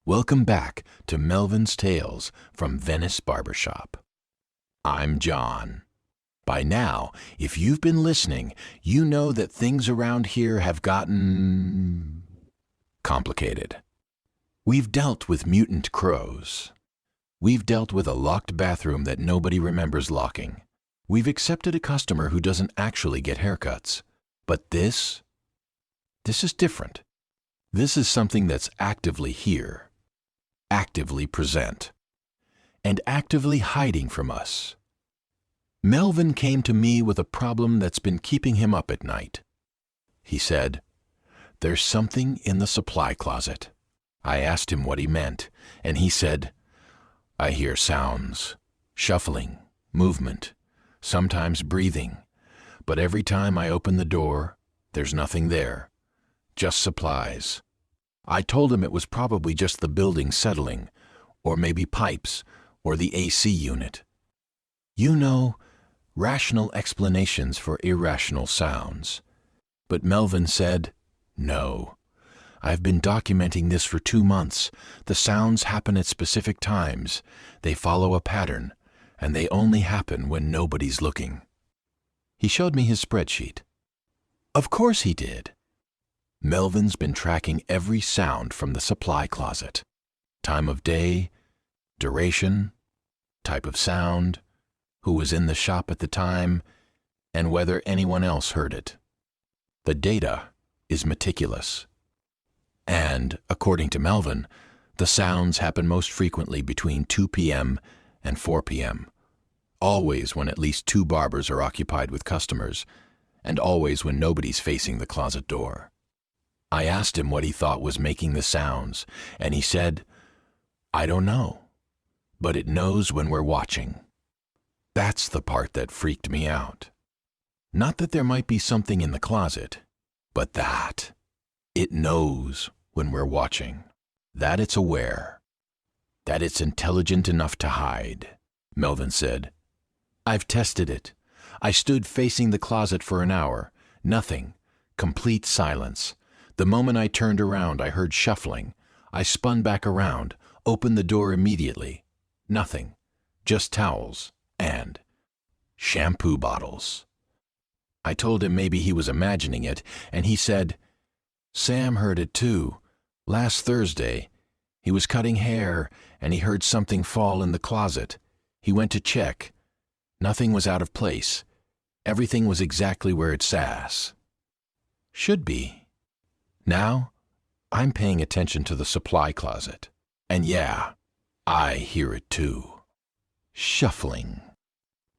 Welcome back to Melvin's Tales from Venice Barbershop. I'm John. By now, if you've been listening, you know that things around here have gotten complicated. We've dealt with mutant crows. We've dealt with a locked bathroom that nobody remembers locking. We've accepted a customer who doesn't actually get haircuts. But this is different. This is something that's actively here, actively present, and actively hiding from us. Melvin came to me with a problem that's been keeping him up at night. He said, "There's something in the supply closet." I asked him what he meant, and he said, "I hear sounds, shuffling, movement, sometimes breathing, but every time I open the door, there's nothing there, just supplies." I told him it was probably just the building settling, or maybe pipes, or the AC unit. You know, rational explanations for irrational sounds. But Melvin said, "No. I've been documenting this for 2 months. The sounds happen at specific times. They follow a pattern, and they only happen when nobody's looking." He showed me his spreadsheet. Of course he did. Melvin's been tracking every sound from the supply closet. Time of day, duration, type of sound, who was in the shop at the time, and whether anyone else heard it. The data is meticulous. And, according to Melvin, the sounds happen most frequently between 2 p.m. and 4 p.m., always when at least 2 barbers are occupied with customers, and always when nobody's facing the closet door. I asked him what he thought was making the sounds, and he said, "I don't know, but it knows when we're watching." That's the part that freaked me out. Not that there might be something in the closet, but that it knows when we're watching, that it's aware, that it's intelligent enough to hide. Melvin said, "I've tested it. I stood facing the closet for an hour. Nothing. Complete silence. The moment I turned around, I heard shuffling. I spun back around, opened the door immediately. Nothing. Just towels and shampoo bottles." I told him maybe he was imagining it, and he said, "Sam heard it too. Last Thursday, he was cutting hair, and he heard something fall in the closet. He went to check. Nothing was out of place. Everything was exactly where it sat. Should be. Now, I'm paying attention to the supply closet. And yeah, I hear it too. Shuffling.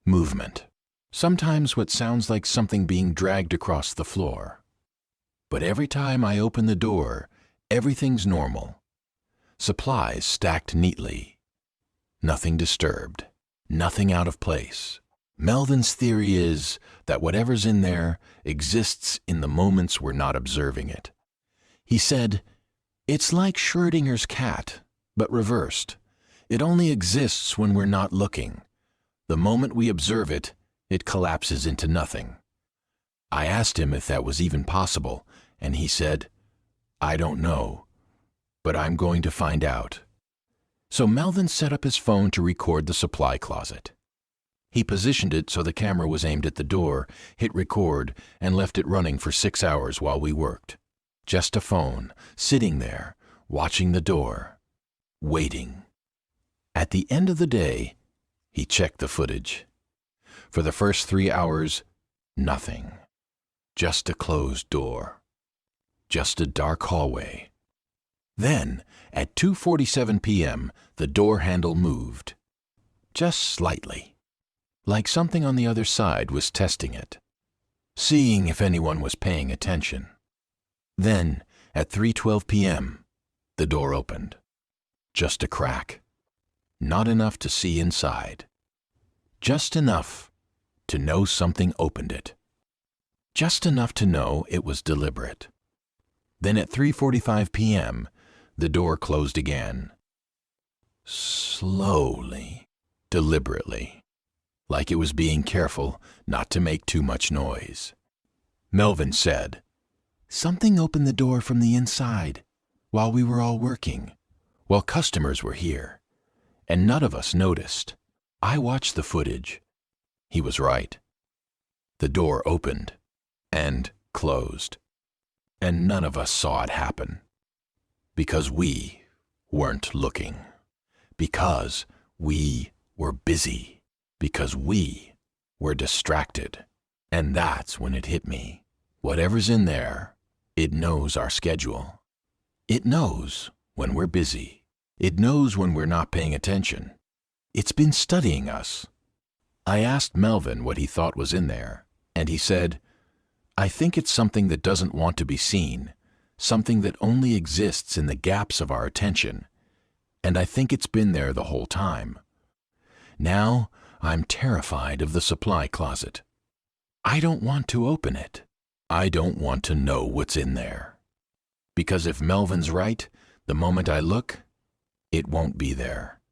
Movement. Sometimes what sounds like something being dragged across the floor. But every time I open the door, everything's normal. Supplies stacked neatly. Nothing disturbed. Nothing out of place. Melvin's theory is that whatever's in there exists in the moments we're not observing it. He said, "It's like Schrödinger's cat, but reversed. It only exists when we're not looking. The moment we observe it, it collapses into nothing." I asked him if that was even possible, and he said, "I don't know, but I'm going to find out." So Melvin set up his phone to record the supply closet. He positioned it so the camera was aimed at the door, hit record, and left it running for 6 hours while we worked. Just a phone, sitting there, watching the door, waiting. At the end of the day, he checked the footage. For the first 3 hours, nothing. Just a closed door. Just a dark hallway. Then, at 2:47 p.m., the door handle moved. Just slightly. Like something on the other side was testing it, seeing if anyone was paying attention. Then, at 3:12 p.m., the door opened. Just a crack. Not enough to see inside. Just enough to know something opened it. Just enough to know it was deliberate. Then at 3:45 p.m., the door closed again. Slowly, deliberately, like it was being careful not to make too much noise. Melvin said, "Something opened the door from the inside while we were all working. Well, customers were here, and none of us noticed. I watched the footage. He was right. The door opened and closed, and none of us saw it happen. Because we weren't looking. Because we were busy. Because we were distracted. And that's when it hit me. Whatever's in there, it knows our schedule. It knows when we're busy. It knows when we're not paying attention. It's been studying us. I asked Melvin what he thought was in there, and he said, "I think it's something that doesn't want to be seen, something that only exists in the gaps of our attention, and I think it's been there the whole time. Now I'm terrified of the supply closet. I don't want to open it. I don't want to know what's in there. Because if Melvin's right, the moment I look, it won't be there.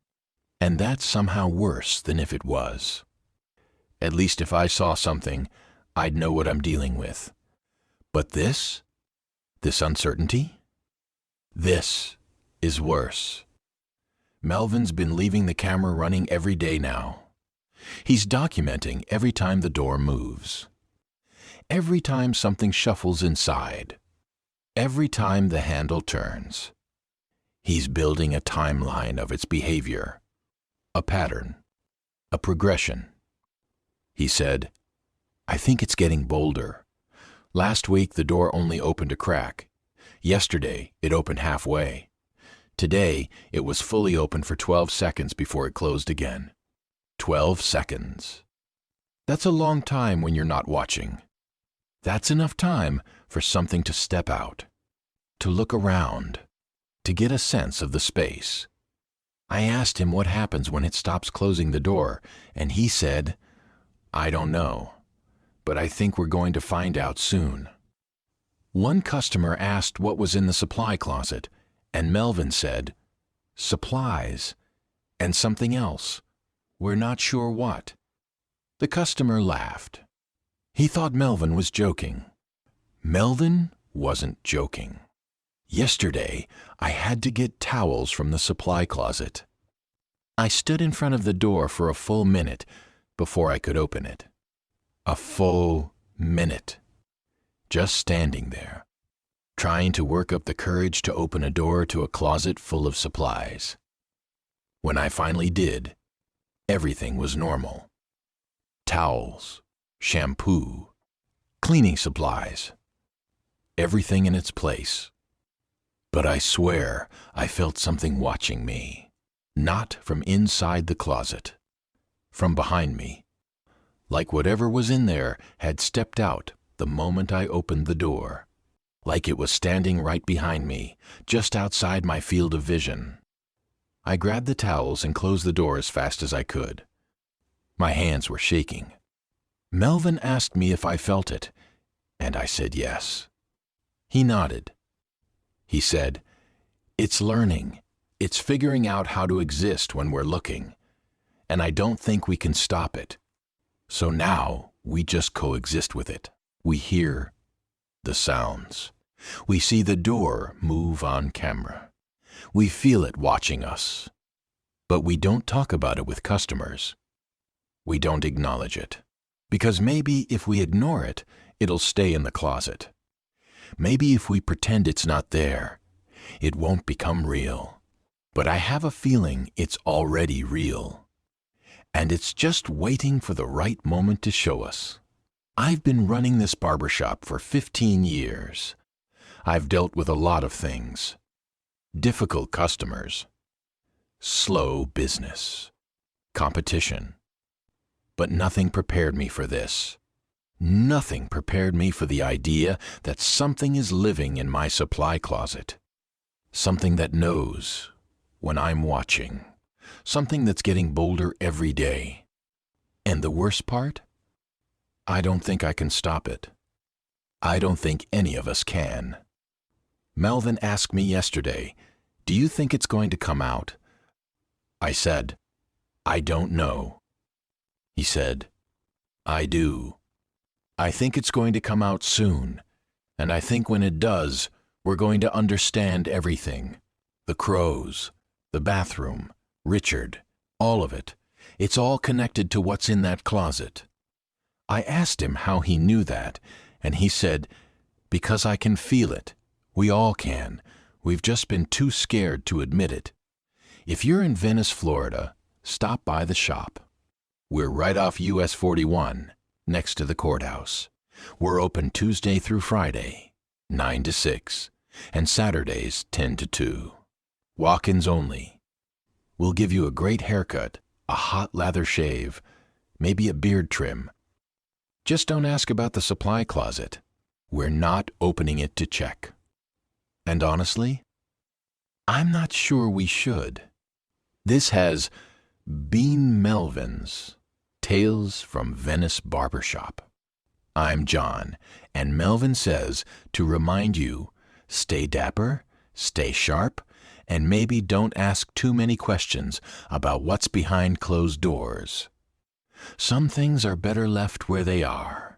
And that's somehow worse than if it was. At least if I saw something, I'd know what I'm dealing with. But this uncertainty, this is worse." Melvin's been leaving the camera running every day now. He's documenting every time the door moves. Every time something shuffles inside. Every time the handle turns. He's building a timeline of its behavior. A pattern. A progression. He said, "I think it's getting bolder. Last week the door only opened a crack. Yesterday it opened halfway. Today it was fully open for 12 seconds before it closed again. 12 seconds. That's a long time when you're not watching. That's enough time for something to step out, to look around, to get a sense of the space." I asked him what happens when it stops closing the door, and he said, "I don't know, but I think we're going to find out soon." One customer asked what was in the supply closet, and Melvin said, "Supplies, and something else. We're not sure what." The customer laughed. He thought Melvin was joking. Melvin wasn't joking. Yesterday, I had to get towels from the supply closet. I stood in front of the door for a full minute before I could open it. A full minute. Just standing there, trying to work up the courage to open a door to a closet full of supplies. When I finally did, everything was normal. Towels, shampoo, cleaning supplies, everything in its place. But I swear I felt something watching me, not from inside the closet, from behind me, like whatever was in there had stepped out the moment I opened the door, like it was standing right behind me, just outside my field of vision. I grabbed the towels and closed the door as fast as I could. My hands were shaking. Melvin asked me if I felt it, and I said yes. He nodded. He said, "It's learning. It's figuring out how to exist when we're looking, and I don't think we can stop it. So now we just coexist with it. We hear the sounds. We see the door move on camera. We feel it watching us. But we don't talk about it with customers. We don't acknowledge it. Because maybe if we ignore it, it'll stay in the closet. Maybe if we pretend it's not there, it won't become real. But I have a feeling it's already real. And it's just waiting for the right moment to show us. I've been running this barbershop for 15 years. I've dealt with a lot of things. Difficult customers. Slow business. Competition. But nothing prepared me for this. Nothing prepared me for the idea that something is living in my supply closet. Something that knows when I'm watching. Something that's getting bolder every day. And the worst part? I don't think I can stop it. I don't think any of us can. Melvin asked me yesterday, "Do you think it's going to come out?" I said, "I don't know." He said, "I do. I think it's going to come out soon, and I think when it does, we're going to understand everything. The crows, The bathroom, Richard, all of it. It's all connected to what's in that closet. I asked him how he knew that, and he said, because I can feel it. We all can. We've just been too scared to admit it. If you're in Venice, Florida, stop by the shop. We're right off US 41, next to the courthouse. We're open Tuesday through Friday, 9 to 6, and Saturdays 10 to 2. Walk-ins only. We'll give you a great haircut, a hot lather shave, maybe a beard trim. Just don't ask about the supply closet. We're not opening it to check. And honestly, I'm not sure we should. This has been Melvin's Tales from Venice Barbershop. I'm John, and Melvin says to remind you, stay dapper, stay sharp, and maybe don't ask too many questions about what's behind closed doors. Some things are better left where they are.